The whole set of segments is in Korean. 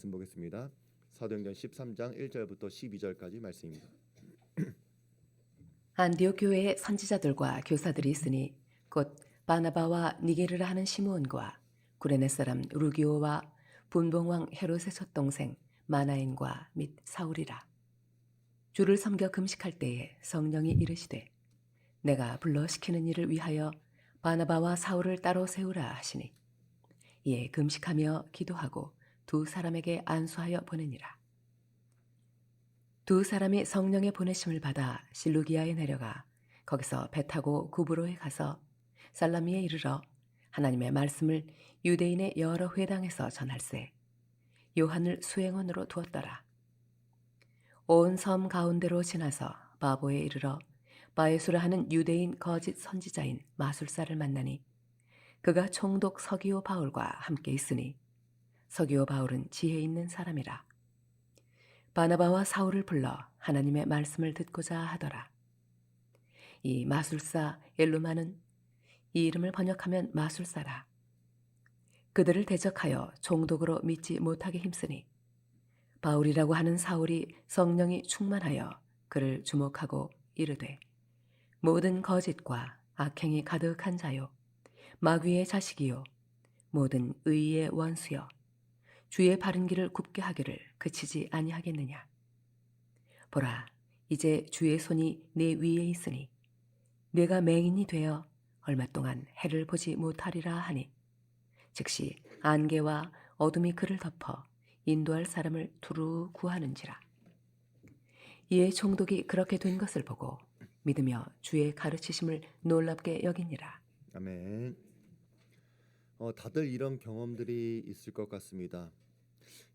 말씀 보겠습니다. 사도행전 13장 1절부터 12절까지 말씀입니다. 안디옥 교회에 선지자들과 교사들이 있으니 곧 바나바와 니게르라 하는 시므온과 구레네 사람 루기오와 분봉왕 헤롯의 젖동생 마나엔과 및 사울이라. 주를 섬겨 금식할 때에 성령이 이르시되 내가 불러 시키는 일을 위하여 바나바와 사울을 따로 세우라 하시니 이에 금식하며 기도하고 두 사람에게 안수하여 보내니라. 두 사람이 성령의 보내심을 받아 실루기아에 내려가 거기서 배 타고 구브로에 가서 살라미에 이르러 하나님의 말씀을 유대인의 여러 회당에서 전할세 요한을 수행원으로 두었더라. 온 섬 가운데로 지나서 바보에 이르러 바에수라 하는 유대인 거짓 선지자인 마술사를 만나니 그가 총독 서기오 바울과 함께 있으니 서기오 바울은 지혜 있는 사람이라. 바나바와 사울을 불러 하나님의 말씀을 듣고자 하더라. 이 마술사 엘루마는 이 이름을 번역하면 마술사라. 그들을 대적하여 총독으로 믿지 못하게 힘쓰니 바울이라고 하는 사울이 성령이 충만하여 그를 주목하고 이르되 모든 거짓과 악행이 가득한 자요 마귀의 자식이요 모든 의의 원수여 주의 바른 길을 굽게 하기를 그치지 아니하겠느냐. 보라, 이제 주의 손이 내 위에 있으니 내가 맹인이 되어 얼마 동안 해를 보지 못하리라 하니 즉시 안개와 어둠이 그를 덮어 인도할 사람을 두루 구하는지라. 이에 총독이 그렇게 된 것을 보고 믿으며 주의 가르치심을 놀랍게 여기니라. 아멘. 다들 이런 경험들이 있을 것 같습니다.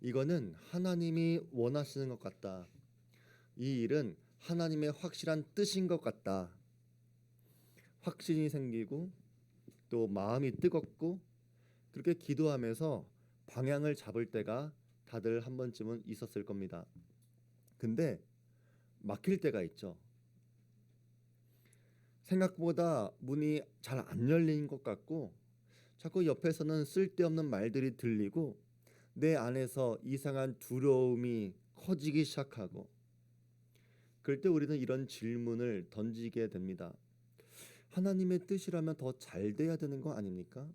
이거는 하나님이 원하시는 것 같다. 이 일은 하나님의 확실한 뜻인 것 같다. 확신이 생기고 또 마음이 뜨겁고 그렇게 기도하면서 방향을 잡을 때가 다들 한 번쯤은 있었을 겁니다. 근데 막힐 때가 있죠. 생각보다 문이 잘 안 열린 것 같고 자꾸 옆에서는 쓸데없는 말들이 들리고 내 안에서 이상한 두려움이 커지기 시작하고 그럴 때 우리는 이런 질문을 던지게 됩니다. 하나님의 뜻이라면 더 잘 돼야 되는 거 아닙니까?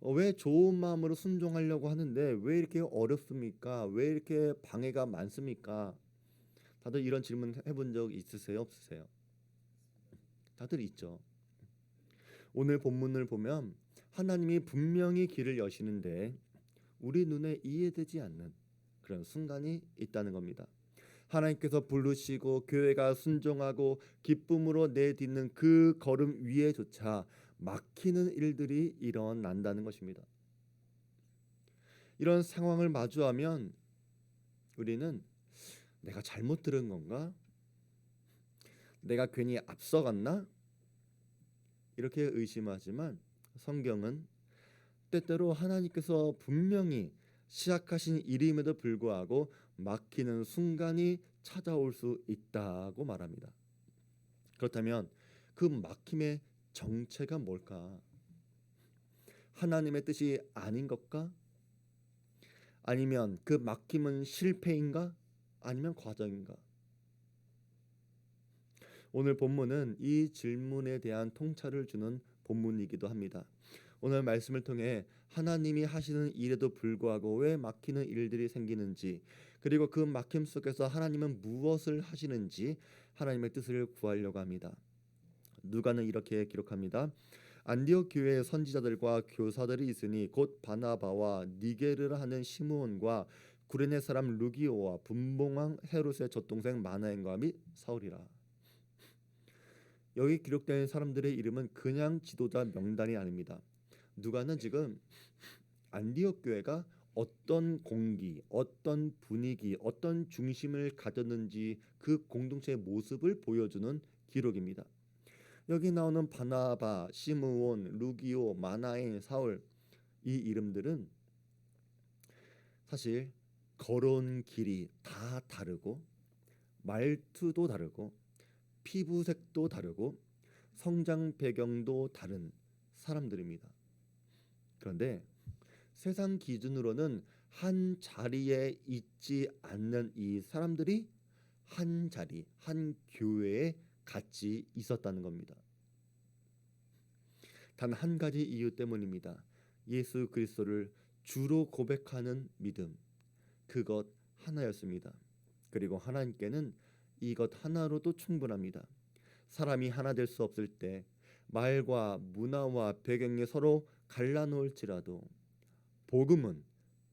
왜 좋은 마음으로 순종하려고 하는데 왜 이렇게 어렵습니까? 왜 이렇게 방해가 많습니까? 다들 이런 질문 해본 적 있으세요? 없으세요? 다들 있죠. 오늘 본문을 보면 하나님이 분명히 길을 여시는데 우리 눈에 이해되지 않는 그런 순간이 있다는 겁니다. 하나님께서 부르시고 교회가 순종하고 기쁨으로 내딛는 그 걸음 위에조차 막히는 일들이 일어난다는 것입니다. 이런 상황을 마주하면 우리는 내가 잘못 들은 건가? 내가 괜히 앞서갔나? 이렇게 의심하지만 성경은 때때로 하나님께서 분명히 시작하신 일임에도 불구하고 막히는 순간이 찾아올 수 있다고 말합니다. 그렇다면 그 막힘의 정체가 뭘까? 하나님의 뜻이 아닌 것까? 아니면 그 막힘은 실패인가? 아니면 과정인가? 오늘 본문은 이 질문에 대한 통찰을 주는 본문이기도 합니다. 오늘 말씀을 통해 하나님이 하시는 일에도 불구하고 왜 막히는 일들이 생기는지, 그리고 그 막힘 속에서 하나님은 무엇을 하시는지 하나님의 뜻을 구하려고 합니다. 누가는 이렇게 기록합니다. 안디옥 교회의 선지자들과 교사들이 있으니 곧 바나바와 니게르라 하는 시므온과 구레네 사람 루기오와 분봉왕 헤롯의 젖동생 마나엔과 및 사울이라. 여기 기록된 사람들의 이름은 그냥 지도자 명단이 아닙니다. 누가는 지금 안디옥 교회가 어떤 공기, 어떤 분위기, 어떤 중심을 가졌는지 그 공동체의 모습을 보여주는 기록입니다. 여기 나오는 바나바, 시므온, 루기오, 마나엔, 사울, 이 이름들은 사실 걸어온 길이 다 다르고 말투도 다르고 피부색도 다르고 성장 배경도 다른 사람들입니다. 그런데 세상 기준으로는 한 자리에 있지 않는 이 사람들이 한 자리, 한 교회에 같이 있었다는 겁니다. 단 한 가지 이유 때문입니다. 예수 그리스도를 주로 고백하는 믿음, 그것 하나였습니다. 그리고 하나님께는 이것 하나로도 충분합니다. 사람이 하나 될 수 없을 때 말과 문화와 배경이 서로 갈라놓을지라도 복음은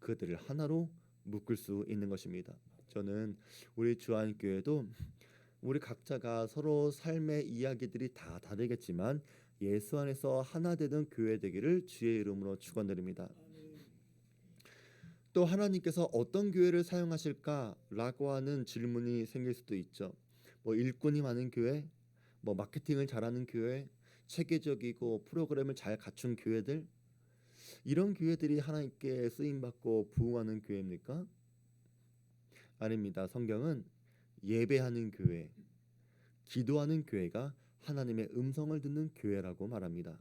그들을 하나로 묶을 수 있는 것입니다. 저는 우리 주안교회도 우리 각자가 서로 삶의 이야기들이 다 다르겠지만 예수 안에서 하나 되는 교회 되기를 주의 이름으로 축원드립니다. 또 하나님께서 어떤 교회를 사용하실까라고 하는 질문이 생길 수도 있죠. 뭐 일꾼이 많은 교회, 뭐 마케팅을 잘하는 교회, 체계적이고 프로그램을 잘 갖춘 교회들, 이런 교회들이 하나님께 쓰임 받고 부흥하는 교회입니까? 아닙니다. 성경은 예배하는 교회, 기도하는 교회가 하나님의 음성을 듣는 교회라고 말합니다.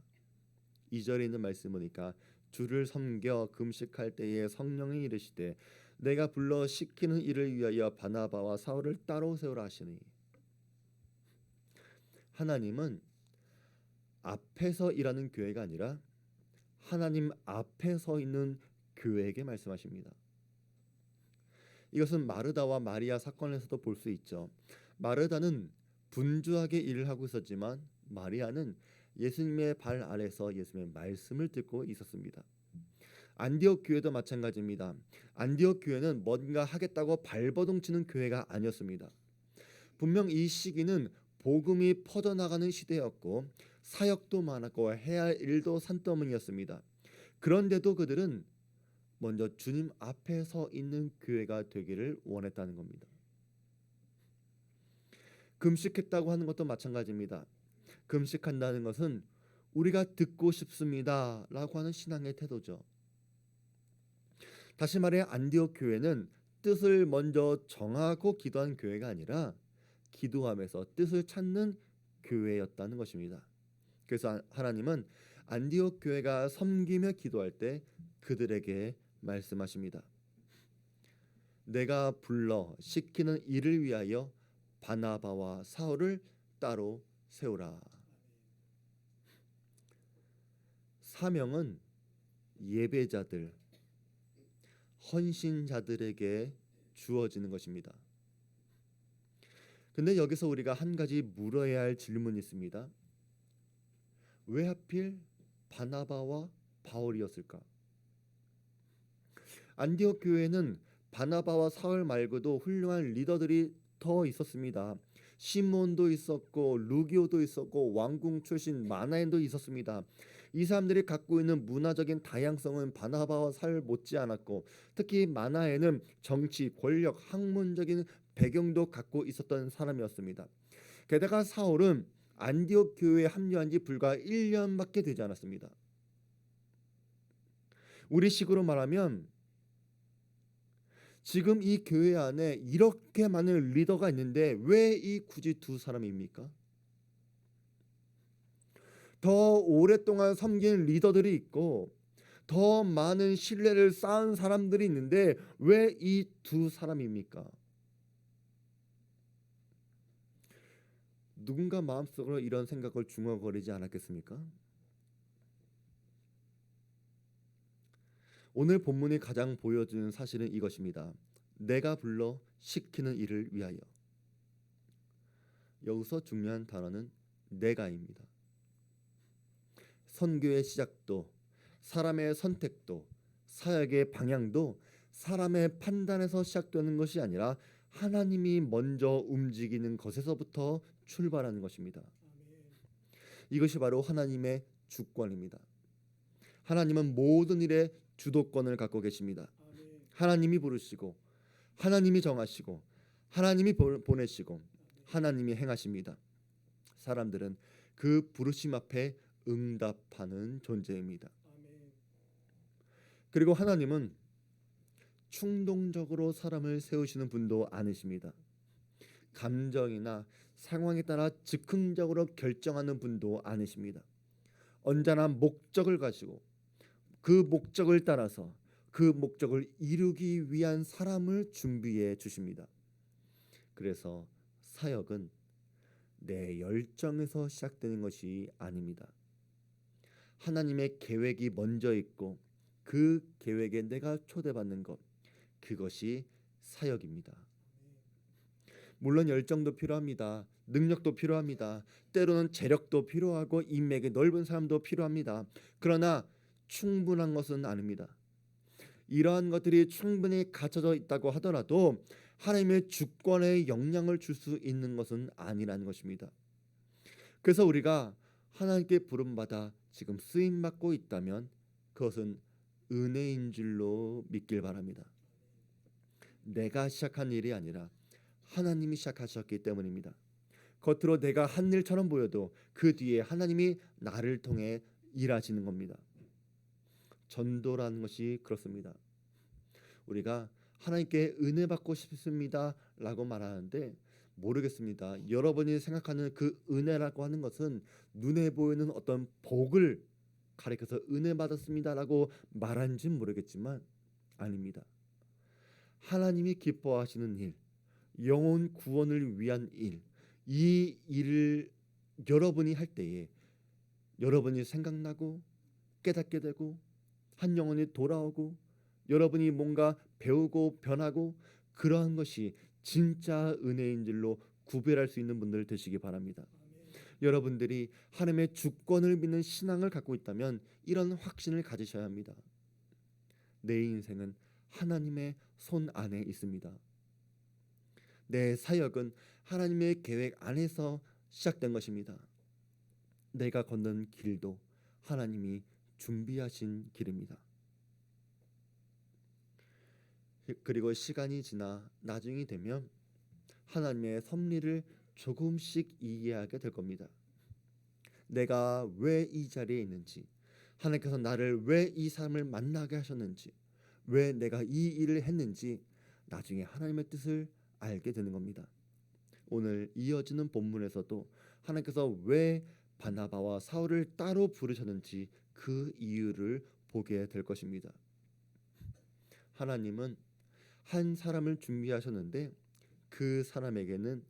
2절에 있는 말씀 보니까 주를 섬겨 금식할 때에 성령이 이르시되 내가 불러 시키는 일을 위하여 바나바와 사울을 따로 세우라 하시니, 하나님은 앞에서 일하는 교회가 아니라 하나님 앞에 서 있는 교회에게 말씀하십니다. 이것은 마르다와 마리아 사건에서도 볼 수 있죠. 마르다는 분주하게 일을 하고 있었지만 마리아는 예수님의 발 아래서 예수님의 말씀을 듣고 있었습니다. 안디옥 교회도 마찬가지입니다. 안디옥 교회는 뭔가 하겠다고 발버둥치는 교회가 아니었습니다. 분명 이 시기는 복음이 퍼져나가는 시대였고 사역도 많았고 해야 할 일도 산더미였습니다. 그런데도 그들은 먼저 주님 앞에 서 있는 교회가 되기를 원했다는 겁니다. 금식했다고 하는 것도 마찬가지입니다. 금식한다는 것은 우리가 듣고 싶습니다 라고 하는 신앙의 태도죠. 다시 말해 안디옥 교회는 뜻을 먼저 정하고 기도한 교회가 아니라 기도하면서 뜻을 찾는 교회였다는 것입니다. 그래서 하나님은 안디옥 교회가 섬기며 기도할 때 그들에게 말씀하십니다. 내가 불러 시키는 일을 위하여 바나바와 사울을 따로 세우라. 사명은 예배자들, 헌신자들에게 주어지는 것입니다. 근데 여기서 우리가 한 가지 물어야 할 질문이 있습니다. 왜 하필 바나바와 바울이었을까? 안디옥 교회는 바나바와 사울 말고도 훌륭한 리더들이 더 있었습니다. 시몬도 있었고 루기오도 있었고 왕궁 출신 마나엔도 있었습니다. 이 사람들이 갖고 있는 문화적인 다양성은 바나바와 사울 못지않았고 특히 마나엔은 정치, 권력, 학문적인 배경도 갖고 있었던 사람이었습니다. 게다가 사울은 안디옥 교회에 합류한 지 불과 1년밖에 되지 않았습니다. 우리식으로 말하면 지금 이 교회 안에 이렇게 많은 리더가 있는데 왜 이 굳이 두 사람입니까? 더 오랫동안 섬긴 리더들이 있고 더 많은 신뢰를 쌓은 사람들이 있는데 왜 이 두 사람입니까? 누군가 마음속으로 이런 생각을 중얼거리지 않았겠습니까? 오늘 본문이 가장 보여주는 사실은 이것입니다. 내가 불러 시키는 일을 위하여. 여기서 중요한 단어는 내가입니다. 선교의 시작도, 사람의 선택도, 사역의 방향도 사람의 판단에서 시작되는 것이 아니라 하나님이 먼저 움직이는 것에서부터 출발하는 것입니다. 이것이 바로 하나님의 주권입니다. 하나님은 모든 일에 주도권을 갖고 계십니다. 하나님이 부르시고 하나님이 정하시고 하나님이 보내시고 하나님이 행하십니다. 사람들은 그 부르심 앞에 응답하는 존재입니다. 그리고 하나님은 충동적으로 사람을 세우시는 분도 아니십니다. 감정이나 상황에 따라 즉흥적으로 결정하는 분도 아니십니다. 언제나 목적을 가지고 그 목적을 따라서 그 목적을 이루기 위한 사람을 준비해 주십니다. 그래서 사역은 내 열정에서 시작되는 것이 아닙니다. 하나님의 계획이 먼저 있고 그 계획에 내가 초대받는 것, 그것이 사역입니다. 물론 열정도 필요합니다. 능력도 필요합니다. 때로는 재력도 필요하고 인맥이 넓은 사람도 필요합니다. 그러나 충분한 것은 아닙니다. 이러한 것들이 충분히 갖춰져 있다고 하더라도 하나님의 주권에 영향을 줄 수 있는 것은 아니라는 것입니다. 그래서 우리가 하나님께 부름받아 지금 쓰임받고 있다면 그것은 은혜인 줄로 믿길 바랍니다. 내가 시작한 일이 아니라 하나님이 시작하셨기 때문입니다. 겉으로 내가 한 일처럼 보여도 그 뒤에 하나님이 나를 통해 일하시는 겁니다. 전도라는 것이 그렇습니다. 우리가 하나님께 은혜 받고 싶습니다 라고 말하는데 모르겠습니다. 여러분이 생각하는 그 은혜라고 하는 것은 눈에 보이는 어떤 복을 가리켜서 은혜 받았습니다 라고 말하는지는 모르겠지만 아닙니다. 하나님이 기뻐하시는 일, 영혼 구원을 위한 일, 이 일을 여러분이 할 때에 여러분이 생각나고 깨닫게 되고 한 영혼이 돌아오고 여러분이 뭔가 배우고 변하고 그러한 것이 진짜 은혜인 줄로 구별할 수 있는 분들 되시기 바랍니다. 여러분들이 하나님의 주권을 믿는 신앙을 갖고 있다면 이런 확신을 가지셔야 합니다. 내 인생은 하나님의 손 안에 있습니다. 내 사역은 하나님의 계획 안에서 시작된 것입니다. 내가 걷는 길도 하나님이 준비하신 길입니다. 그리고 시간이 지나 나중이 되면 하나님의 섭리를 조금씩 이해하게 될 겁니다. 내가 왜 이 자리에 있는지, 하나님께서 나를 왜 이 사람을 만나게 하셨는지, 왜 내가 이 일을 했는지 나중에 하나님의 뜻을 알게 되는 겁니다. 오늘 이어지는 본문에서도 하나님께서 왜 바나바와 사울을 따로 부르셨는지 그 이유를 보게 될 것입니다. 하나님은 한 사람을 준비하셨는데 그 사람에게는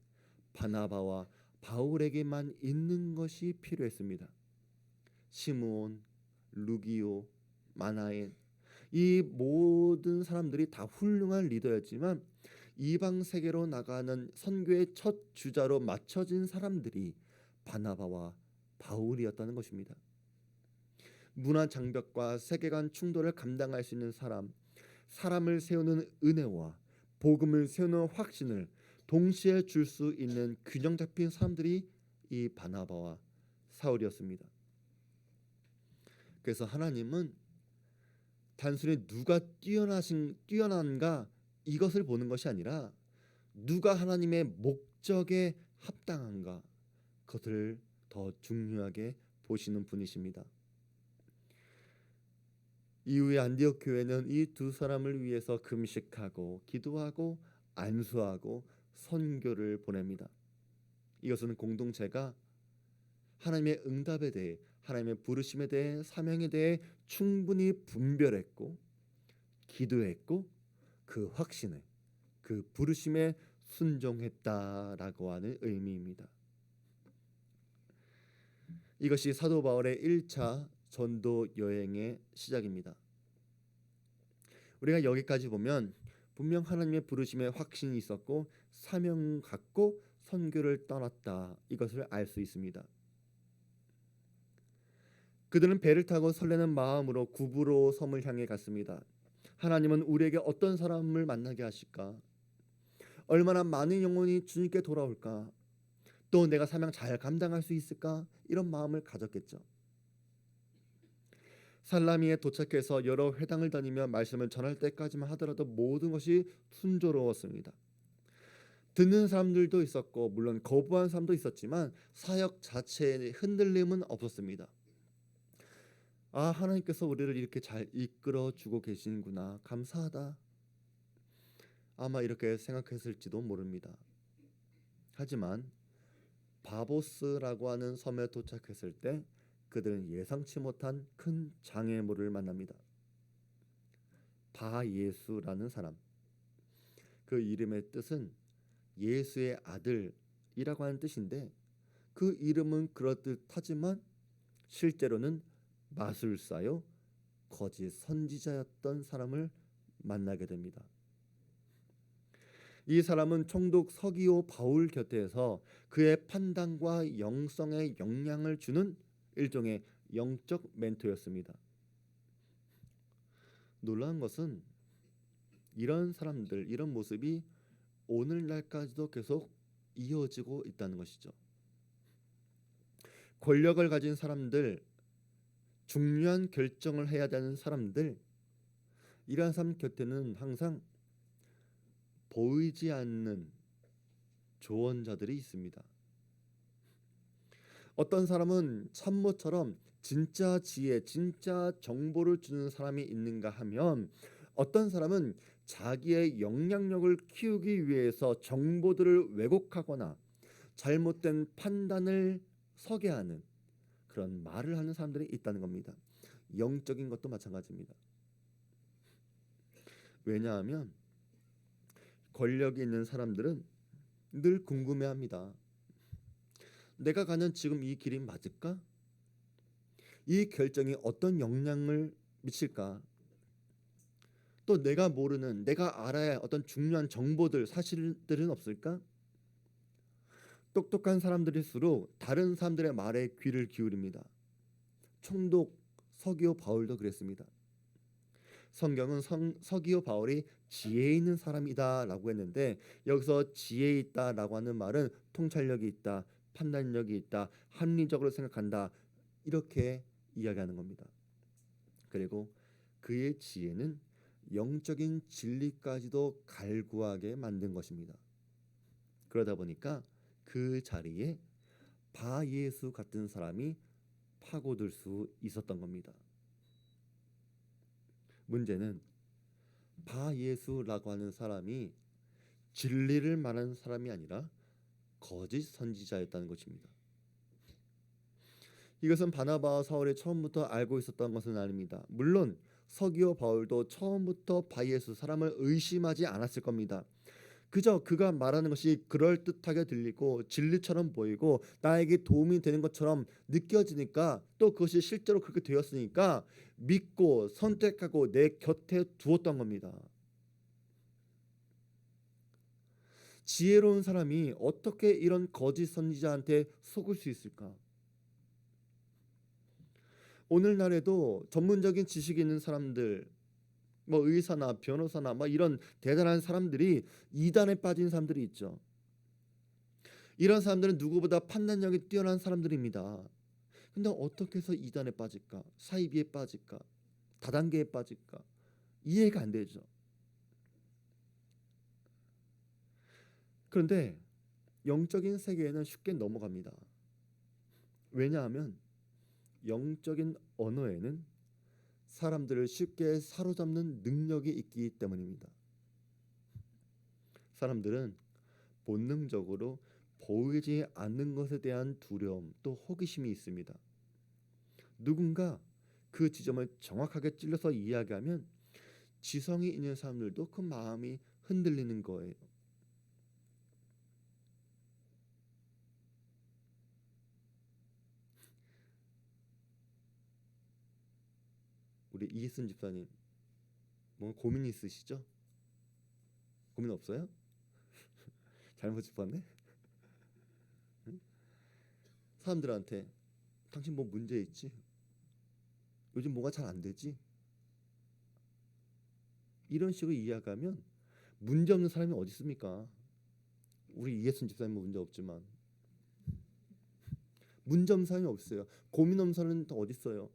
바나바와 바울에게만 있는 것이 필요했습니다. 시므온, 루기오, 마나엔, 이 모든 사람들이 다 훌륭한 리더였지만 이방 세계로 나가는 선교의 첫 주자로 맞춰진 사람들이 바나바와 바울이었다는 것입니다. 문화 장벽과 세계관 충돌을 감당할 수 있는 사람, 사람을 세우는 은혜와 복음을 세우는 확신을 동시에 줄 수 있는 균형 잡힌 사람들이 이 바나바와 사울이었습니다. 그래서 하나님은 단순히 누가 뛰어난가 이것을 보는 것이 아니라 누가 하나님의 목적에 합당한가 그것을 더 중요하게 보시는 분이십니다. 이후에 안디옥 교회는 이 두 사람을 위해서 금식하고 기도하고 안수하고 선교를 보냅니다. 이것은 공동체가 하나님의 응답에 대해, 하나님의 부르심에 대해, 사명에 대해 충분히 분별했고 기도했고 그 확신에, 그 부르심에 순종했다라고 하는 의미입니다. 이것이 사도 바울의 1차 전도 여행의 시작입니다. 우리가 여기까지 보면 분명 하나님의 부르심에 확신이 있었고 사명 갖고 선교를 떠났다, 이것을 알 수 있습니다. 그들은 배를 타고 설레는 마음으로 구브로 섬을 향해 갔습니다. 하나님은 우리에게 어떤 사람을 만나게 하실까? 얼마나 많은 영혼이 주님께 돌아올까? 또 내가 사명 잘 감당할 수 있을까? 이런 마음을 가졌겠죠. 살라미에 도착해서 여러 회당을 다니며 말씀을 전할 때까지만 하더라도 모든 것이 순조로웠습니다. 듣는 사람들도 있었고 물론 거부한 사람도 있었지만 사역 자체에 흔들림은 없었습니다. 아, 하나님께서 우리를 이렇게 잘 이끌어 주고 계시는구나, 감사하다, 아마 이렇게 생각했을지도 모릅니다. 하지만 바보스라고 하는 섬에 도착했을 때 그들은 예상치 못한 큰 장애물을 만납니다. 바예수라는 사람. 그 이름의 뜻은 예수의 아들이라고 하는 뜻인데, 그 이름은 그럴듯하지만 실제로는 마술사요 거짓 선지자였던 사람을 만나게 됩니다. 이 사람은 총독 서기오 바울 곁에서 그의 판단과 영성에 영향을 주는 일종의 영적 멘토였습니다. 놀라운 것은 이런 사람들, 이런 모습이 오늘날까지도 계속 이어지고 있다는 것이죠. 권력을 가진 사람들, 중요한 결정을 해야 되는 사람들, 이러한 사람 곁에는 항상 보이지 않는 조언자들이 있습니다. 어떤 사람은 참모처럼 진짜 지혜, 진짜 정보를 주는 사람이 있는가 하면, 어떤 사람은 자기의 영향력을 키우기 위해서 정보들을 왜곡하거나 잘못된 판단을 서게 하는 그런 말을 하는 사람들이 있다는 겁니다. 영적인 것도 마찬가지입니다. 왜냐하면 권력이 있는 사람들은 늘 궁금해합니다. 내가 가는 지금 이 길이 맞을까? 이 결정이 어떤 영향을 미칠까? 또 내가 모르는, 내가 알아야 할 어떤 중요한 정보들, 사실들은 없을까? 똑똑한 사람들일수록 다른 사람들의 말에 귀를 기울입니다. 총독 서기오 바울도 그랬습니다. 성경은 서기오 바울이 지혜 있는 사람이다라고 했는데, 여기서 지혜 있다라고 하는 말은 통찰력이 있다, 판단력이 있다, 합리적으로 생각한다, 이렇게 이야기하는 겁니다. 그리고 그의 지혜는 영적인 진리까지도 갈구하게 만든 것입니다. 그러다 보니까 그 자리에 바예수 같은 사람이 파고들 수 있었던 겁니다. 문제는 바예수라고 하는 사람이 진리를 말하는 사람이 아니라 거짓 선지자였다는 것입니다. 이것은 바나바와 사울이 처음부터 알고 있었던 것은 아닙니다. 물론 서기오 바울도 처음부터 바예수 사람을 의심하지 않았을 겁니다. 그저 그가 말하는 것이 그럴듯하게 들리고 진리처럼 보이고 나에게 도움이 되는 것처럼 느껴지니까, 또 그것이 실제로 그렇게 되었으니까 믿고 선택하고 내 곁에 두었던 겁니다. 지혜로운 사람이 어떻게 이런 거짓 선지자한테 속을 수 있을까? 오늘날에도 전문적인 지식이 있는 사람들, 뭐 의사나 변호사나 뭐 이런 대단한 사람들이 이단에 빠진 사람들이 있죠. 이런 사람들은 누구보다 판단력이 뛰어난 사람들입니다. 근데 어떻게 해서 이단에 빠질까? 사이비에 빠질까? 다단계에 빠질까? 이해가 안 되죠. 그런데 영적인 세계에는 쉽게 넘어갑니다. 왜냐하면 영적인 언어에는 사람들을 쉽게 사로잡는 능력이 있기 때문입니다. 사람들은 본능적으로 보이지 않는 것에 대한 두려움, 또 호기심이 있습니다. 누군가 그 지점을 정확하게 찔러서 이야기하면 지성이 있는 사람들도 그 마음이 흔들리는 거예요. 우리 이희순 집사님, 뭐 고민 있으시죠? 고민 없어요? 잘못 짚었네? 응? 사람들한테 당신 뭐 문제 있지? 요즘 뭐가 잘 안 되지? 이런 식으로 이야기하면 문제 없는 사람이 어디 있습니까? 우리 이혜순 집사님은 문제 없지만 문제 없는 사람이 없어요. 고민 없는 사람은 더 어디 있어요?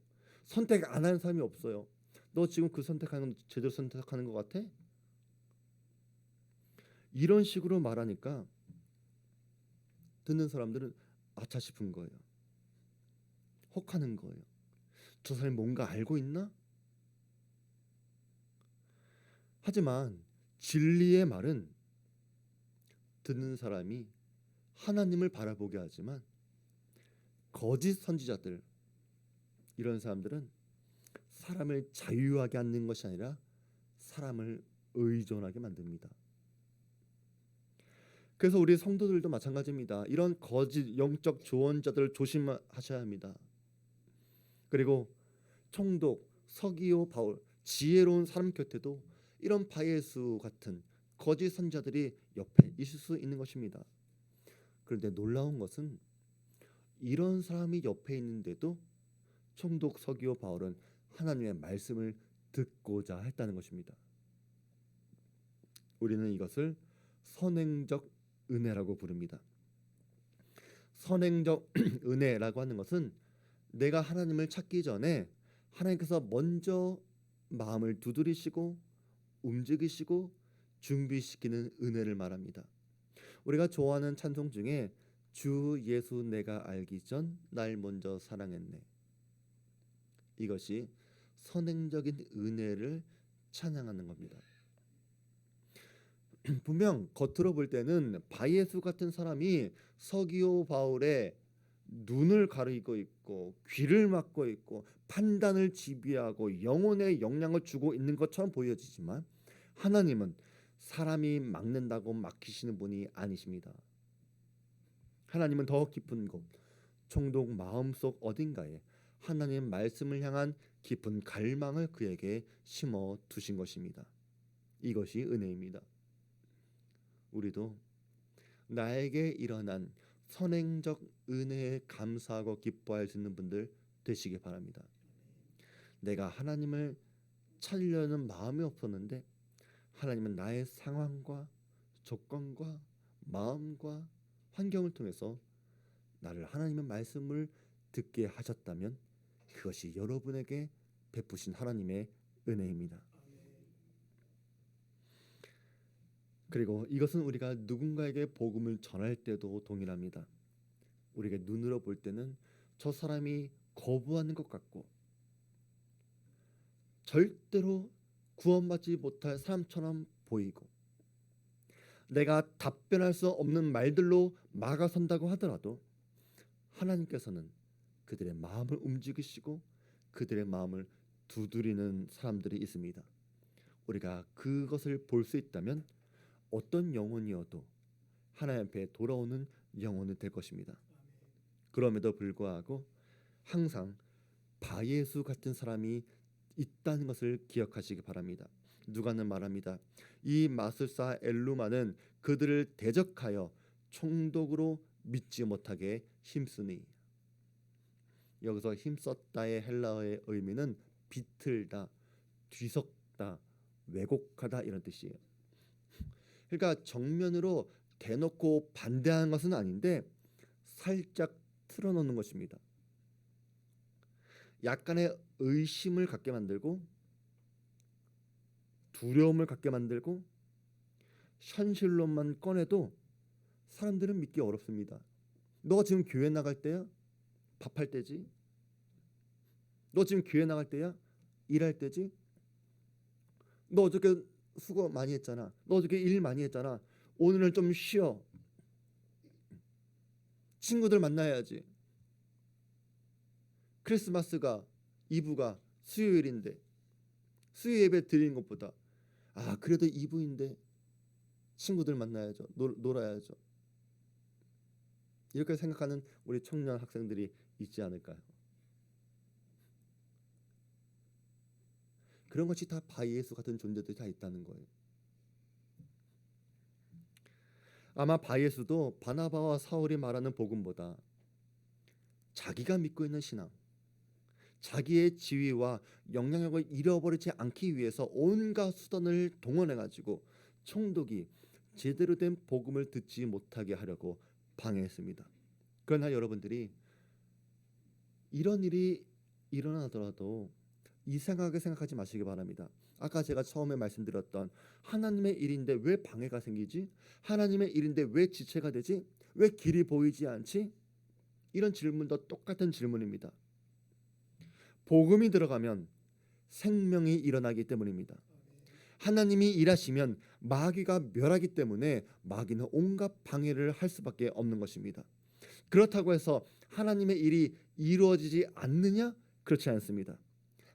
선택 안 하는 사람이 없어요. 너 지금 그 선택하는 건 제대로 선택하는 것 같아? 이런 식으로 말하니까 듣는 사람들은 아차 싶은 거예요. 혹하는 거예요. 저 사람이 뭔가 알고 있나? 하지만 진리의 말은 듣는 사람이 하나님을 바라보게 하지만 거짓 선지자들, 이런 사람들은 사람을 자유하게 하는 것이 아니라 사람을 의존하게 만듭니다. 그래서 우리 성도들도 마찬가지입니다. 이런 거짓 영적 조언자들을 조심하셔야 합니다. 그리고 총독, 서기오, 바울, 지혜로운 사람 곁에도 이런 바예수 같은 거짓 선자들이 옆에 있을 수 있는 것입니다. 그런데 놀라운 것은 이런 사람이 옆에 있는데도 총독, 서기오, 바울은 하나님의 말씀을 듣고자 했다는 것입니다. 우리는 이것을 선행적 은혜라고 부릅니다. 선행적 은혜라고 하는 것은 내가 하나님을 찾기 전에 하나님께서 먼저 마음을 두드리시고 움직이시고 준비시키는 은혜를 말합니다. 우리가 좋아하는 찬송 중에 주 예수 내가 알기 전 날 먼저 사랑했네. 이것이 선행적인 은혜를 찬양하는 겁니다. 분명 겉으로 볼 때는 바예수 같은 사람이 서기오 바울의 눈을 가리고 있고 귀를 막고 있고 판단을 지배하고 영혼의 영향을 주고 있는 것처럼 보여지지만 하나님은 사람이 막는다고 막히시는 분이 아니십니다. 하나님은 더 깊은 곳, 총독 마음속 어딘가에 하나님 말씀을 향한 깊은 갈망을 그에게 심어 두신 것입니다. 이것이 은혜입니다. 우리도 나에게 일어난 선행적 은혜에 감사하고 기뻐할 수 있는 분들 되시기 바랍니다. 내가 하나님을 찾으려는 마음이 없었는데 하나님은 나의 상황과 조건과 마음과 환경을 통해서 나를 하나님의 말씀을 듣게 하셨다면 그것이 여러분에게 베푸신 하나님의 은혜입니다. 그리고 이것은 우리가 누군가에게 복음을 전할 때도 동일합니다. 우리가 눈으로 볼 때는 저 사람이 거부하는 것 같고 절대로 구원받지 못할 사람처럼 보이고 내가 답변할 수 없는 말들로 막아선다고 하더라도 하나님께서는 그들의 마음을 움직이시고 그들의 마음을 두드리는 사람들이 있습니다. 우리가 그것을 볼 수 있다면 어떤 영혼이어도 하나님 앞에 돌아오는 영혼이 될 것입니다. 그럼에도 불구하고 항상 바예수 같은 사람이 있다는 것을 기억하시기 바랍니다. 누가는 말합니다. 이 마술사 엘루마는 그들을 대적하여 총독으로 믿지 못하게 힘쓰니. 여기서 힘썼다의 헬라어의 의미는 비틀다, 뒤섞다, 왜곡하다 이런 뜻이에요. 그러니까 정면으로 대놓고 반대하는 것은 아닌데 살짝 틀어놓는 것입니다. 약간의 의심을 갖게 만들고 두려움을 갖게 만들고 현실론만 꺼내도 사람들은 믿기 어렵습니다. 너 지금 교회 나갈 때야? 밥할 때지? 너 지금 교회 나갈 때야? 일할 때지? 너 어저께 수고 많이 했잖아. 너 어저께 일 많이 했잖아. 오늘은 좀 쉬어. 친구들 만나야지. 크리스마스가 이브가 수요일인데 수요 예배 드리는 것보다 그래도 이브인데 친구들 만나야죠. 놀아야죠. 이렇게 생각하는 우리 청년 학생들이 있지 않을까요? 그런 것이 다 바예수 같은 존재들이 다 있다는 거예요. 아마 바예수도 바나바와 사울이 말하는 복음보다 자기가 믿고 있는 신앙, 자기의 지위와 영향력을 잃어버리지 않기 위해서 온갖 수단을 동원해가지고 총독이 제대로 된 복음을 듣지 못하게 하려고 방해했습니다. 그러나 여러분들이 이런 일이 일어나더라도 이상하게 생각하지 마시기 바랍니다. 아까 제가 처음에 말씀드렸던 하나님의 일인데 왜 방해가 생기지? 하나님의 일인데 왜 지체가 되지? 왜 길이 보이지 않지? 이런 질문도 똑같은 질문입니다. 복음이 들어가면 생명이 일어나기 때문입니다. 하나님이 일하시면 마귀가 멸하기 때문에 마귀는 온갖 방해를 할 수밖에 없는 것입니다. 그렇다고 해서 하나님의 일이 이루어지지 않느냐? 그렇지 않습니다.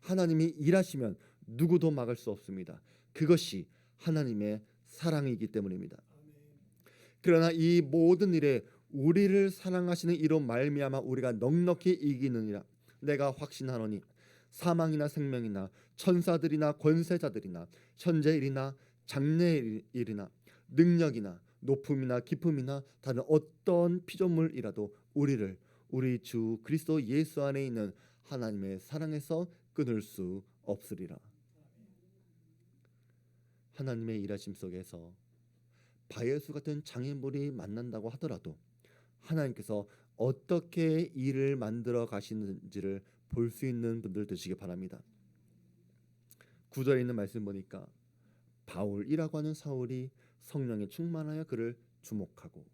하나님이 일하시면 누구도 막을 수 없습니다. 그것이 하나님의 사랑이기 때문입니다. 그러나 이 모든 일에 우리를 사랑하시는 이로 말미암아 우리가 넉넉히 이기느니라 내가 확신하노니 사망이나 생명이나 천사들이나 권세자들이나 현재일이나 장래일이나 능력이나 높음이나 깊음이나 다른 어떤 피조물이라도 우리를 우리 주 그리스도 예수 안에 있는 하나님의 사랑에서 끊을 수 없으리라. 하나님의 일하심 속에서 바예수 같은 장애물이 만난다고 하더라도 하나님께서 어떻게 일을 만들어 가시는지를 볼 수 있는 분들 되시기 바랍니다. 9절에 있는 말씀 보니까 바울이라고 하는 사울이 성령에 충만하여 그를 주목하고,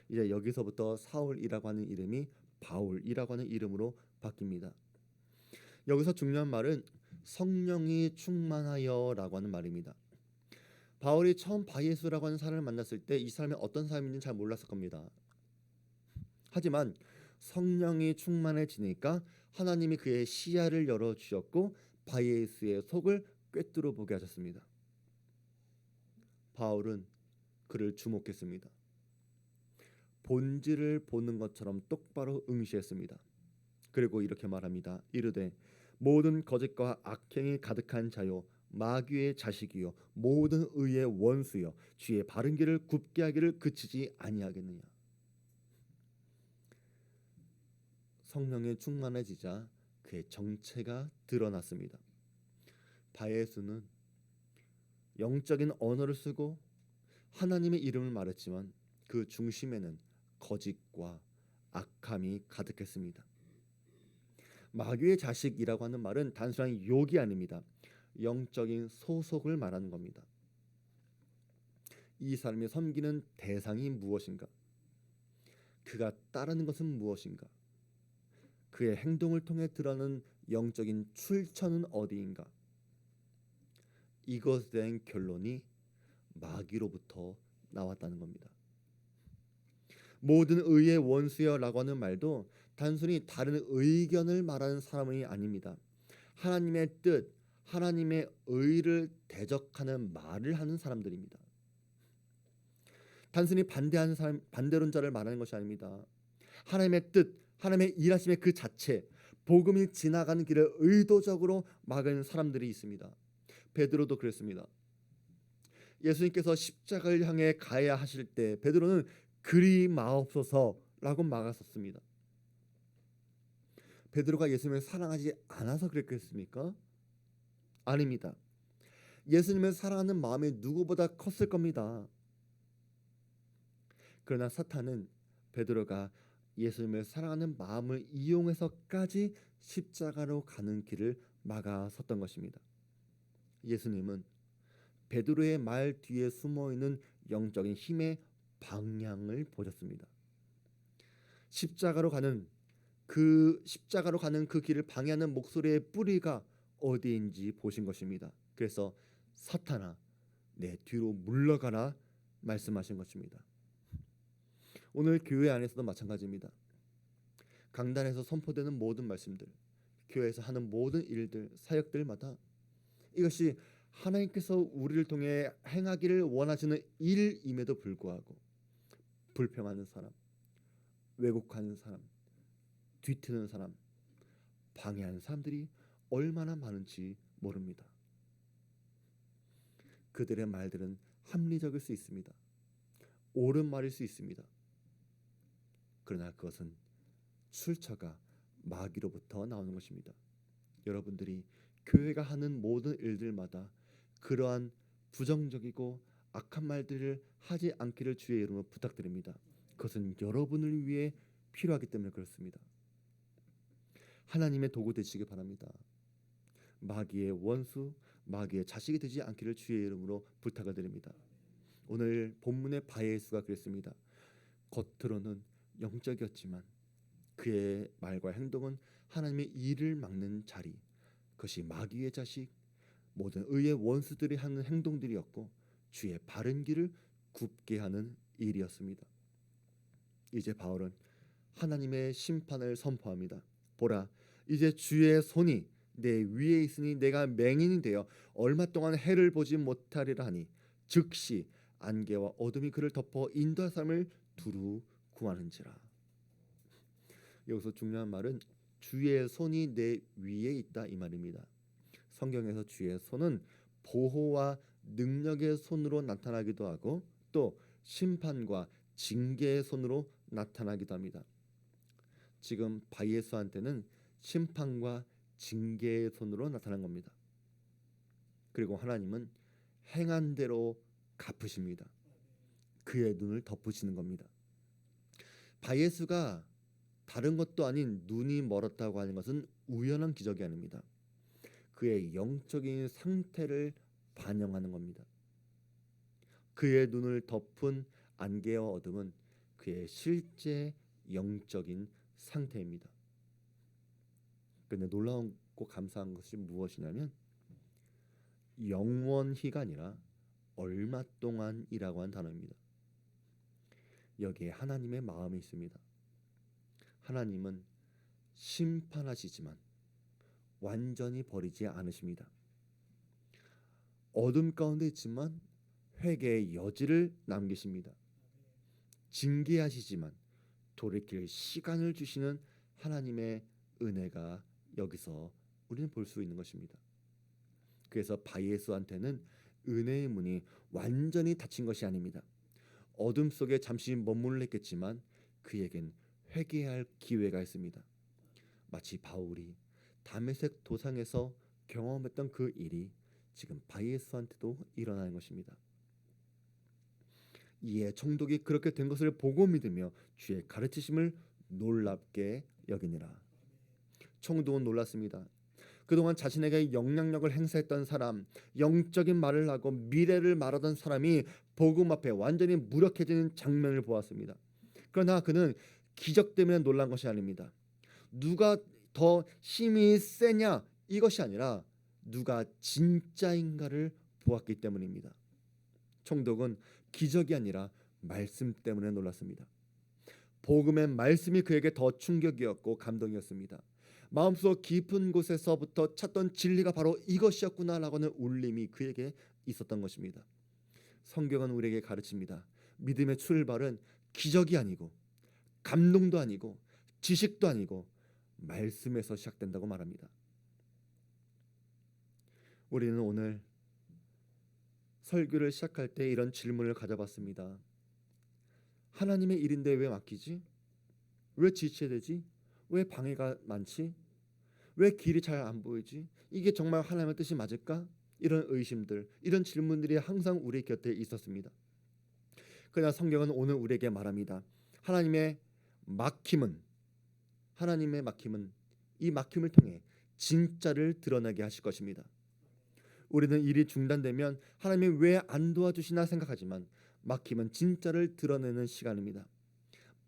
이제 여기서부터 사울이라고 하는 이름이 바울이라고 하는 이름으로 바뀝니다. 여기서 중요한 말은 성령이 충만하여라고 하는 말입니다. 바울이 처음 바예수라고 하는 사람을 만났을 때 이 사람이 어떤 사람인지는 잘 몰랐을 겁니다. 하지만 성령이 충만해지니까 하나님이 그의 시야를 열어주셨고 바예수의 속을 꿰뚫어 보게 하셨습니다. 바울은 그를 주목했습니다. 본질을 보는 것처럼 똑바로 응시했습니다. 그리고 이렇게 말합니다. 이르되 모든 거짓과 악행이 가득한 자요 마귀의 자식이요 모든 의의 원수요 주의 바른 길을 굽게 하기를 그치지 아니하겠느냐. 성령에 충만해지자 그의 정체가 드러났습니다. 바예수는 영적인 언어를 쓰고 하나님의 이름을 말했지만 그 중심에는 거짓과 악함이 가득했습니다. 마귀의 자식이라고 하는 말은 단순한 욕이 아닙니다. 영적인 소속을 말하는 겁니다. 이 사람이 섬기는 대상이 무엇인가? 그가 따르는 것은 무엇인가? 그의 행동을 통해 드러나는 영적인 출처는 어디인가? 이것에 대한 결론이 마귀로부터 나왔다는 겁니다. 모든 의의 원수여라고 하는 말도 단순히 다른 의견을 말하는 사람이 아닙니다. 하나님의 뜻, 하나님의 의를 대적하는 말을 하는 사람들입니다. 단순히 반대하는 사람, 반대론자를 말하는 것이 아닙니다. 하나님의 뜻, 하나님의 일하심의 그 자체, 복음이 지나가는 길을 의도적으로 막은 사람들이 있습니다. 베드로도 그랬습니다. 예수님께서 십자가를 향해 가야 하실 때 베드로는 그리 마옵소서라고 막았었습니다. 베드로가 예수님을 사랑하지 않아서 그랬겠습니까? 아닙니다. 예수님을 사랑하는 마음이 누구보다 컸을 겁니다. 그러나 사탄은 베드로가 예수님을 사랑하는 마음을 이용해서까지 십자가로 가는 길을 막아섰던 것입니다. 예수님은 베드로의 말 뒤에 숨어있는 영적인 힘의 방향을 보셨습니다. 십자가로 가는 그 길을 방해하는 목소리의 뿌리가 어디인지 보신 것입니다. 그래서 사탄아 내 뒤로 물러가라 말씀하신 것입니다. 오늘 교회 안에서도 마찬가지입니다. 강단에서 선포되는 모든 말씀들, 교회에서 하는 모든 일들, 사역들마다 이것이 하나님께서 우리를 통해 행하기를 원하시는 일임에도 불구하고 불평하는 사람, 왜곡하는 사람, 뒤트는 사람, 방해하는 사람들이 얼마나 많은지 모릅니다. 그들의 말들은 합리적일 수 있습니다. 옳은 말일 수 있습니다. 그러나 그것은 출처가 마귀로부터 나오는 것입니다. 여러분들이 교회가 하는 모든 일들마다 그러한 부정적이고 악한 말들을 하지 않기를 주의 이름으로 부탁드립니다. 그것은 여러분을 위해 필요하기 때문에 그렇습니다. 하나님의 도구 되시기 바랍니다. 마귀의 원수, 마귀의 자식이 되지 않기를 주의 이름으로 부탁을 드립니다. 오늘 본문의 바예수가 그랬습니다. 겉으로는 영적이었지만 그의 말과 행동은 하나님의 일을 막는 자리, 그것이 마귀의 자식, 모든 의의 원수들이 하는 행동들이었고 주의 바른 길을 굽게 하는 일이었습니다. 이제 바울은 하나님의 심판을 선포합니다. 보라, 이제 주의 손이 내 위에 있으니 내가 맹인이 되어 얼마 동안 해를 보지 못하리라 하니 즉시 안개와 어둠이 그를 덮어 인도할 사람을 두루 구하는지라. 여기서 중요한 말은 주의 손이 내 위에 있다 이 말입니다. 성경에서 주의 손은 보호와 능력의 손으로 나타나기도 하고 또 심판과 징계의 손으로 나타나기도 합니다. 지금 바예수한테는 심판과 징계의 손으로 나타난 겁니다. 그리고 하나님은 행한 대로 갚으십니다. 그의 눈을 덮으시는 겁니다. 바예수가 다른 것도 아닌 눈이 멀었다고 하는 것은 우연한 기적이 아닙니다. 그의 영적인 상태를 반영하는 겁니다. 그의 눈을 덮은 안개와 어둠은 그의 실제 영적인 상태입니다. 그런데 놀라운고 감사한 것이 무엇이냐면 영원히가 아니라 얼마 동안이라고 한 단어입니다. 여기에 하나님의 마음이 있습니다. 하나님은 심판하시지만 완전히 버리지 않으십니다. 어둠 가운데 있지만 회개의 여지를 남기십니다. 징계하시지만 돌이킬 시간을 주시는 하나님의 은혜가 여기서 우리는 볼 수 있는 것입니다. 그래서 바예수한테는 은혜의 문이 완전히 닫힌 것이 아닙니다. 어둠 속에 잠시 머물렀겠지만 그에겐 회개할 기회가 있습니다. 마치 바울이 다메섹 도상에서 경험했던 그 일이 지금 바예수한테도 일어나는 것입니다. 이에 총독이 그렇게 된 것을 보고 믿으며 주의 가르치심을 놀랍게 여기니라. 총독은 놀랐습니다. 그동안 자신에게 영향력을 행사했던 사람, 영적인 말을 하고 미래를 말하던 사람이 복음 앞에 완전히 무력해지는 장면을 보았습니다. 그러나 그는 기적 때문에 놀란 것이 아닙니다. 누가 더 힘이 세냐 이것이 아니라 누가 진짜인가를 보았기 때문입니다. 총독은 기적이 아니라 말씀 때문에 놀랐습니다. 복음의 말씀이 그에게 더 충격이었고 감동이었습니다. 마음속 깊은 곳에서부터 찾던 진리가 바로 이것이었구나라고 하는 울림이 그에게 있었던 것입니다. 성경은 우리에게 가르칩니다. 믿음의 출발은 기적이 아니고 감동도 아니고 지식도 아니고 말씀에서 시작된다고 말합니다. 우리는 오늘 설교를 시작할 때 이런 질문을 가져봤습니다. 하나님의 일인데 왜 맡기지? 왜 지체되지? 왜 방해가 많지? 왜 길이 잘 안 보이지? 이게 정말 하나님의 뜻이 맞을까? 이런 의심들, 이런 질문들이 항상 우리 곁에 있었습니다. 그러나 성경은 오늘 우리에게 말합니다. 하나님의 막힘은 이 막힘을 통해 진짜를 드러나게 하실 것입니다. 우리는 일이 중단되면 하나님이 왜 안 도와주시나 생각하지만 막힘은 진짜를 드러내는 시간입니다.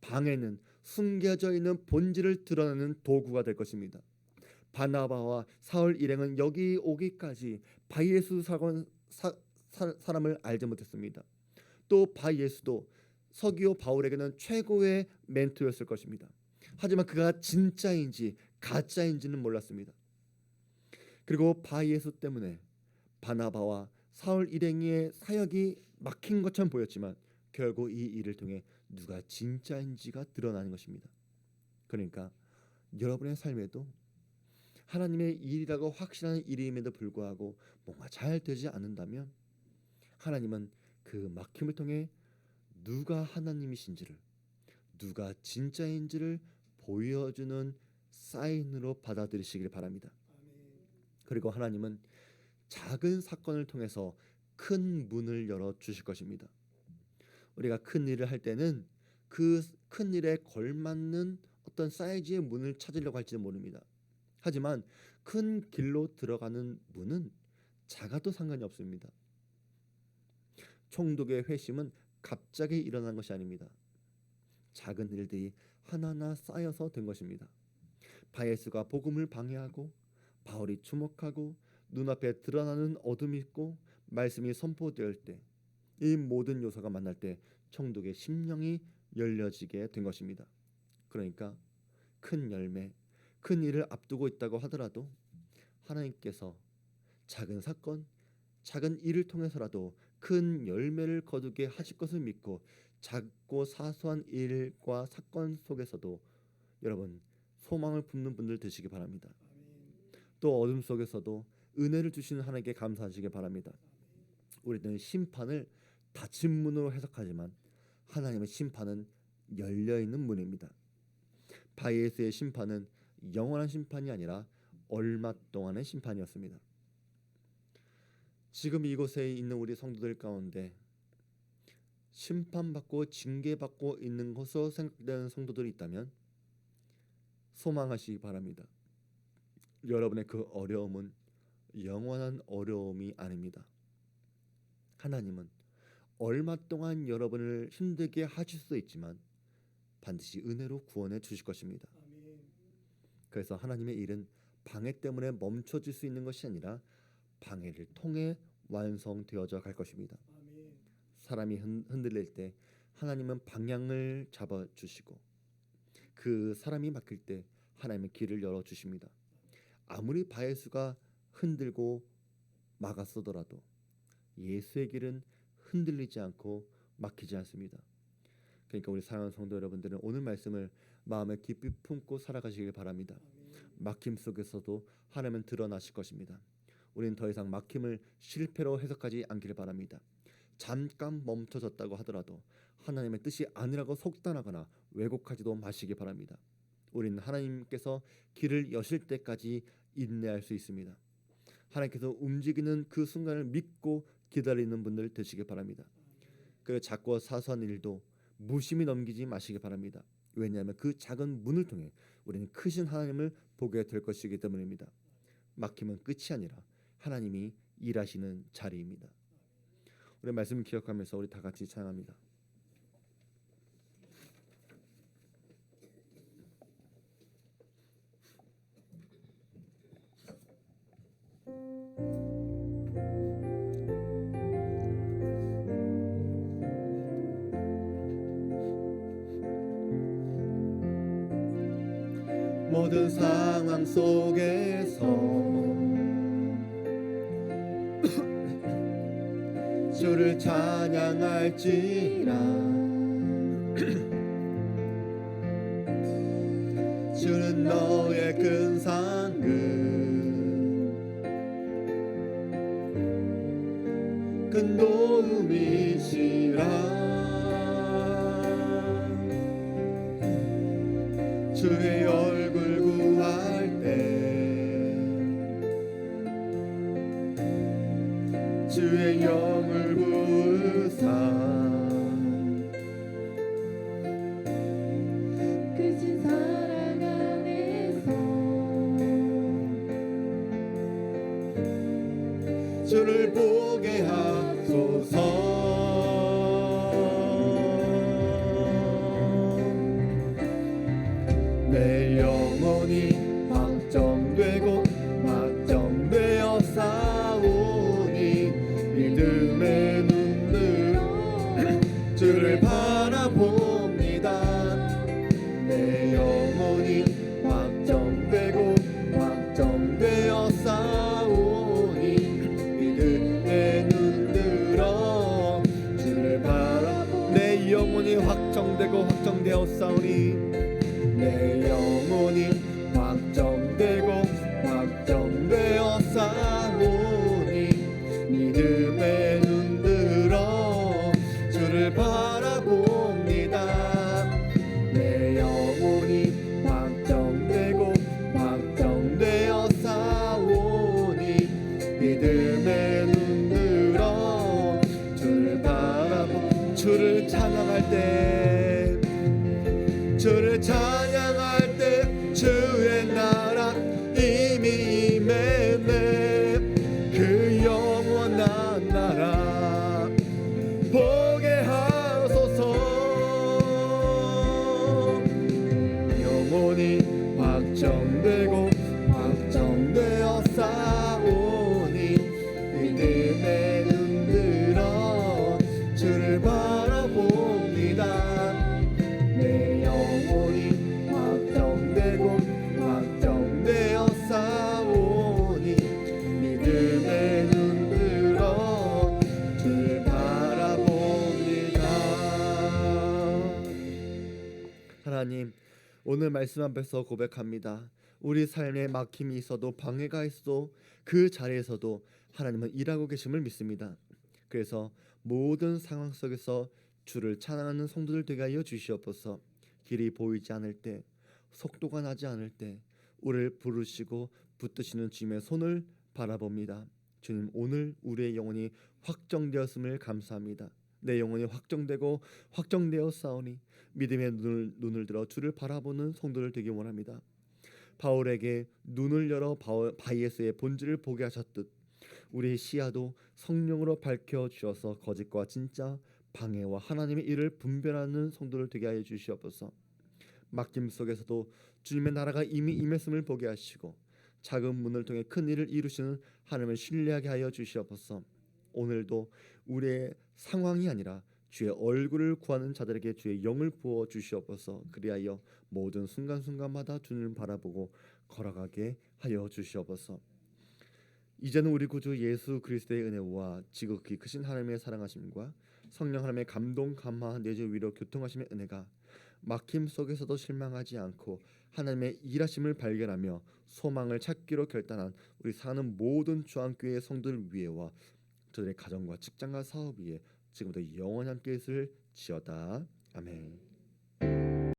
방해는 숨겨져 있는 본질을 드러내는 도구가 될 것입니다. 바나바와 사울 일행은 여기 오기까지 바예수 사람을 알지 못했습니다. 또 바예수도 서기오 바울에게는 최고의 멘토였을 것입니다. 하지만 그가 진짜인지 가짜인지는 몰랐습니다. 그리고 바예수 때문에 바나바와 사울 일행의 사역이 막힌 것처럼 보였지만 결국 이 일을 통해 누가 진짜인지가 드러나는 것입니다. 그러니까 여러분의 삶에도 하나님의 일이라고 확신하는 일임에도 불구하고 뭔가 잘 되지 않는다면 하나님은 그 막힘을 통해 누가 하나님이신지를, 누가 진짜인지를 보여주는 사인으로 받아들이시길 바랍니다. 그리고 하나님은 작은 사건을 통해서 큰 문을 열어 주실 것입니다. 우리가 큰 일을 할 때는 그 큰 일에 걸맞는 어떤 사이즈의 문을 찾으려고 할지도 모릅니다. 하지만 큰 길로 들어가는 문은 작아도 상관이 없습니다. 총독의 회심은 갑자기 일어난 것이 아닙니다. 작은 일들이 하나하나 쌓여서 된 것입니다. 바예수가 복음을 방해하고 바울이 주목하고 눈앞에 드러나는 어둠이 있고 말씀이 선포될 때 이 모든 요소가 만날 때 총독의 심령이 열려지게 된 것입니다. 그러니까 큰 열매, 큰 일을 앞두고 있다고 하더라도 하나님께서 작은 사건, 작은 일을 통해서라도 큰 열매를 거두게 하실 것을 믿고 작고 사소한 일과 사건 속에서도 여러분 소망을 품는 분들 되시기 바랍니다. 또 어둠 속에서도 은혜를 주시는 하나님께 감사하시기 바랍니다. 우리는 심판을 닫힌 문으로 해석하지만 하나님의 심판은 열려있는 문입니다. 바이에스의 심판은 영원한 심판이 아니라 얼마 동안의 심판이었습니다. 지금 이곳에 있는 우리 성도들 가운데 심판받고 징계받고 있는 것으로 생각되는 성도들이 있다면 소망하시기 바랍니다. 여러분의 그 어려움은 영원한 어려움이 아닙니다. 하나님은 얼마 동안 여러분을 힘들게 하실 수 있지만 반드시 은혜로 구원해 주실 것입니다. 그래서 하나님의 일은 방해 때문에 멈춰질 수 있는 것이 아니라 방해를 통해 완성되어져 갈 것입니다. 사람이 흔들릴 때 하나님은 방향을 잡아주시고 그 사람이 막힐 때 하나님의 길을 열어주십니다. 아무리 바예수가 흔들고 막았어더라도 예수의 길은 흔들리지 않고 막히지 않습니다. 그러니까 우리 사랑하는 성도 여러분들은 오늘 말씀을 마음에 깊이 품고 살아가시길 바랍니다. 막힘 속에서도 하나님은 드러나실 것입니다. 우리는 더 이상 막힘을 실패로 해석하지 않기를 바랍니다. 잠깐 멈춰졌다고 하더라도 하나님의 뜻이 아니라고 속단하거나 왜곡하지도 마시기 바랍니다. 우리는 하나님께서 길을 여실 때까지 인내할 수 있습니다. 하나님께서 움직이는 그 순간을 믿고 기다리는 분들 되시기 바랍니다. 그 작고 사소한 일도 무심히 넘기지 마시기 바랍니다. 왜냐하면 그 작은 문을 통해 우리는 크신 하나님을 보게 될 것이기 때문입니다. 막히면 끝이 아니라 하나님이 일하시는 자리입니다. 우리 말씀 기억하면서 우리 다 같이 찬양합니다. 모든 상황 속에서 주를 찬양할지라 주는 너의 큰 상급 큰 도움이시라 주의 얼굴 구할 때 주의 영을 구사 그친 사랑 안에서 주를 보게 하소서. 내 영혼이 확정되고 확정되어 싸우니 믿음의 눈으로 주를 바라봅니다. 내 영혼이 확정되고 확정되어 싸우니 믿음의 눈으로 주를 바라봅니다. 내 영혼이 확정되고 확정되어 싸우니 내 영혼이 확정되고 확정되어 싸우니 믿음의 눈들어 주를 바라봅니다. 내 영혼이 확정되고 확정되어 싸우니 믿음의 눈들어 주를 바라보 주를 찬양할 때 주를 찬양할 때 주의 나라 이미 임했네. 그 영원한 나라 보게 하소서. 영원히 확정되고 확정되어 싸우니 믿음의 눈들어 주를 바라봅니다. 하나님, 오늘 말씀 앞에서 고백합니다. 우리 삶에 막힘이 있어도 방해가 있어도 그 자리에서도 하나님은 일하고 계심을 믿습니다. 그래서 모든 상황 속에서 주를 찬양하는 성도들 되게 하여 주시옵소서. 길이 보이지 않을 때, 속도가 나지 않을 때 우리를 부르시고 붙드시는 주님의 손을 바라봅니다. 주님, 오늘 우리의 영혼이 확정되었음을 감사합니다. 내 영혼이 확정되고 확정되어 싸우니 믿음의 눈을 들어 주를 바라보는 성도들 되기 원합니다. 바울에게 눈을 열어 바이에스의 본질을 보게 하셨듯 우리의 시야도 성령으로 밝혀 주셔서 거짓과 진짜, 방해와 하나님의 일을 분별하는 성도를 되게 하여 주시옵소서. 막힘 속에서도 주님의 나라가 이미 임했음을 보게 하시고 작은 문을 통해 큰 일을 이루시는 하나님을 신뢰하게 하여 주시옵소서. 오늘도 우리의 상황이 아니라 주의 얼굴을 구하는 자들에게 주의 영을 부어 주시옵소서. 그리하여 모든 순간순간마다 주님을 바라보고 걸어가게 하여 주시옵소서. 이제는 우리 구주 예수 그리스도의 은혜와 지극히 크신 하나님의 사랑하심과 성령 하나님의 감동, 감화, 내주 위로 교통하심의 은혜가 막힘 속에서도 실망하지 않고 하나님의 일하심을 발견하며 소망을 찾기로 결단한 우리 사는 모든 주안교회의 성도들 위에와 저들의 가정과 직장과 사업 위에 지금부터 영원히 함께 있을지어다. 아멘.